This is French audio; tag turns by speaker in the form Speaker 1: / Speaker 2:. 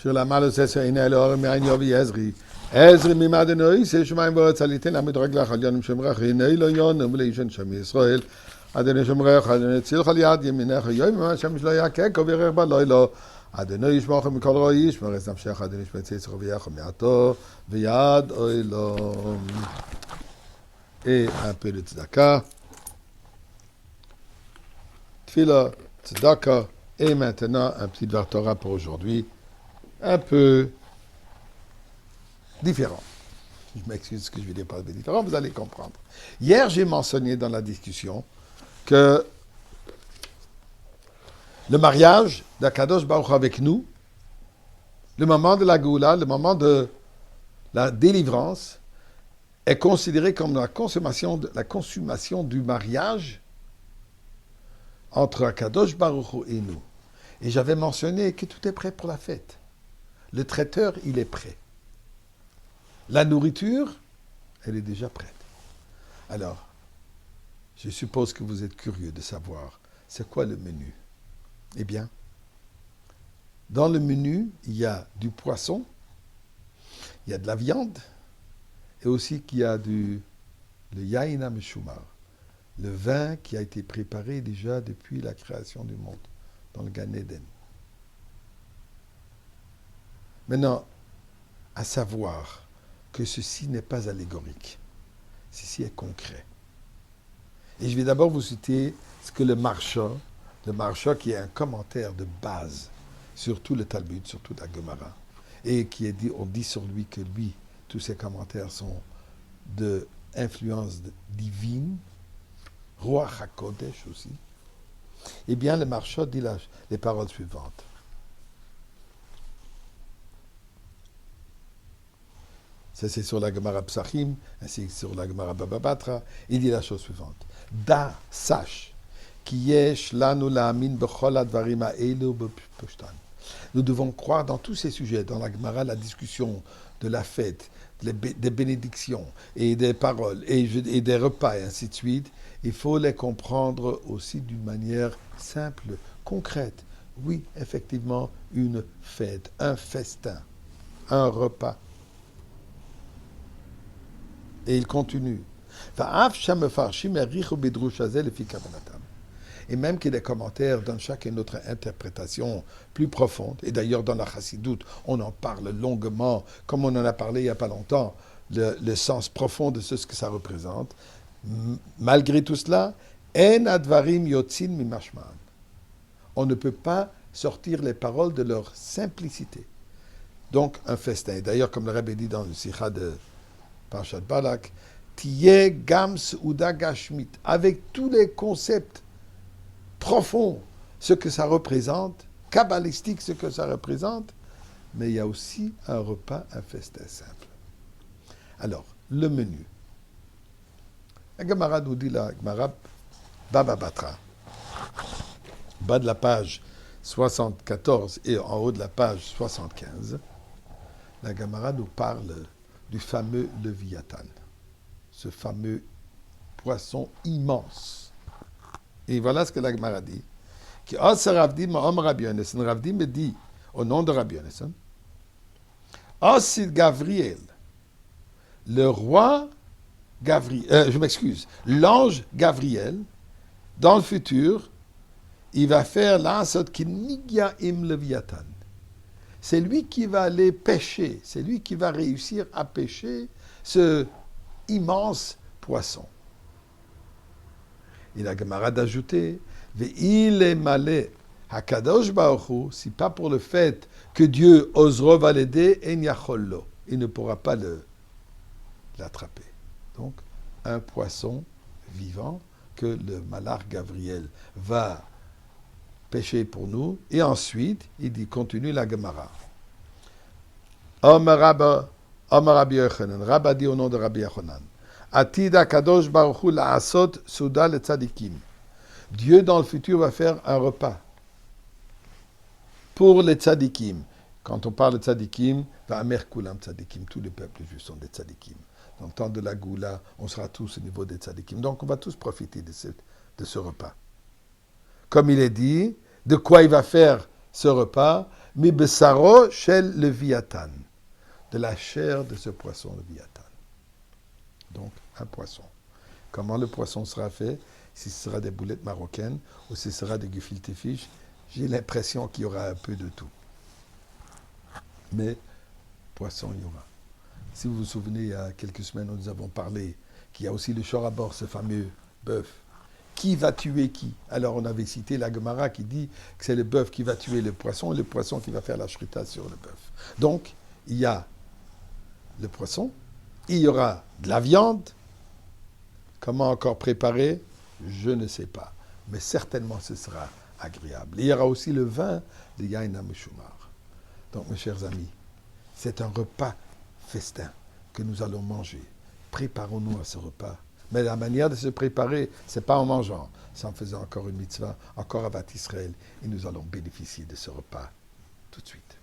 Speaker 1: Sur la malocesse, il est alors, mais il y a Ezri. Ezri, mimad enoi, c'est chemin de salité, la méthode la chalion, chemra, il est l'oyon, mais les jeunes chemin Israël. Adonai chemra, Adonai tzil chaliad, yeminach, yoyim, ma shem shlo yakek, over ba loilo. Adonai yishmach mikol roi, yishmar es nafshech, Adonai shmetzei tzroviach, miato, viad oilom. Et un peu de tzedaka. Tfila, tzedaka. Et maintenant, un petit Dvar Torah pour aujourd'hui. Un peu différent. Je m'excuse ce que je vais dire par différent, vous allez comprendre. Hier, j'ai mentionné dans la discussion que le mariage d'Akadosh Baruch avec nous, le moment de la Géoula, le moment de la délivrance, est considéré comme la consommation du mariage entre Akadosh Baruch et nous. Et j'avais mentionné que tout est prêt pour la fête. Le traiteur, il est prêt. La nourriture, elle est déjà prête. Alors, je suppose que vous êtes curieux de savoir, c'est quoi le menu? Eh bien, dans le menu, il y a du poisson, il y a de la viande, et aussi qu'il y a le yain hameshumar, le vin qui a été préparé déjà depuis la création du monde, dans le Gan Eden. Maintenant, à savoir que ceci n'est pas allégorique. Ceci est concret. Et je vais d'abord vous citer ce que le Marsha qui est un commentaire de base sur tout le Talmud, sur toute la Gemara, et qui est dit, on dit sur lui que lui, tous ses commentaires sont d'influence divine, Ruach HaKodesh aussi. Eh bien, le Marsha dit les paroles suivantes. Ça, c'est sur la Gemara Psachim, ainsi que sur la Gemara Baba Batra. Il dit la chose suivante. Da, sache, ki yesh lanu la'amin b'chol advarim ha'elu b'pashtan. Nous devons croire dans tous ces sujets, dans la Gemara, la discussion de la fête, des bénédictions et des paroles et des repas et ainsi de suite. Il faut les comprendre aussi d'une manière simple, concrète. Oui, effectivement, une fête, un festin, un repas. Et il continue. Et même que les commentaires donnent chacun une autre interprétation plus profonde, et d'ailleurs dans la Chassidoute, on en parle longuement, comme on en a parlé il n'y a pas longtemps, le sens profond de ce que ça représente. Malgré tout cela, en advarim yotzin mimashman. On ne peut pas sortir les paroles de leur simplicité. Donc, un festin. D'ailleurs, comme le Rebbe dit dans le Sikha de Parashat Balak, Tiye Gams Uda Gashmit, avec tous les concepts profonds, ce que ça représente, kabbalistique, ce que ça représente, mais il y a aussi un repas, un festin simple. Alors, le menu. La Gemara nous dit, la Gemara Baba Batra, bas de la page 74 et en haut de la page 75, la Gemara nous parle du fameux Léviathan, ce fameux poisson immense. Et voilà ce que la Gemara dit. Qui Ravdi me dit, au nom de Rabbi Yonasan, Osid Gavriel, le roi Gavriel, l'ange Gavriel, dans le futur, il va faire l'asot qui nigya im Léviathan. C'est lui qui va aller pêcher, c'est lui qui va réussir à pêcher ce immense poisson. Et la Gemara d'ajouter, il est malé, Hakadosh Baruch Hu, si pas pour le fait que Dieu osera va l'aider, en yachollo, il ne pourra pas l'attraper. Donc, un poisson vivant que le malach Gabriel va pêcher pour nous. Et ensuite, il dit, continue la Gemara. Omer Rabbi Yochanan, Rabba dit au nom de Rabbi Yochanan, Atida Kadosh Baruch Hu la'asot suda le tzadikim. Dieu dans le futur va faire un repas pour les tzadikim. Quand on parle de tzadikim, va'amer kulam tzadikim, tous les peuples juifs sont des tzadikim. Dans le temps de la Goula, on sera tous au niveau des tzadikim. Donc on va tous profiter de ce repas. Comme il est dit, de quoi il va faire ce repas? Mi besaro shel leviathan. De la chair de ce poisson leviathan. Donc, un poisson. Comment le poisson sera fait? Si ce sera des boulettes marocaines ou si ce sera des gefilte fish, j'ai l'impression qu'il y aura un peu de tout. Mais poisson, il y aura. Si vous vous souvenez, il y a quelques semaines, nous avons parlé qu'il y a aussi le shor à bord, ce fameux bœuf. Qui va tuer qui? Alors, on avait cité la Gemara qui dit que c'est le bœuf qui va tuer le poisson et le poisson qui va faire la shrita sur le bœuf. Donc, il y a le poisson, il y aura de la viande. Comment encore préparer? Je ne sais pas. Mais certainement, ce sera agréable. Il y aura aussi le vin de Yain HaMeshumar. Donc, mes chers amis, c'est un repas festin que nous allons manger. Préparons-nous à ce repas. Mais la manière de se préparer, ce n'est pas en mangeant, c'est en faisant encore une mitzvah, encore Avat Israël, et nous allons bénéficier de ce repas tout de suite.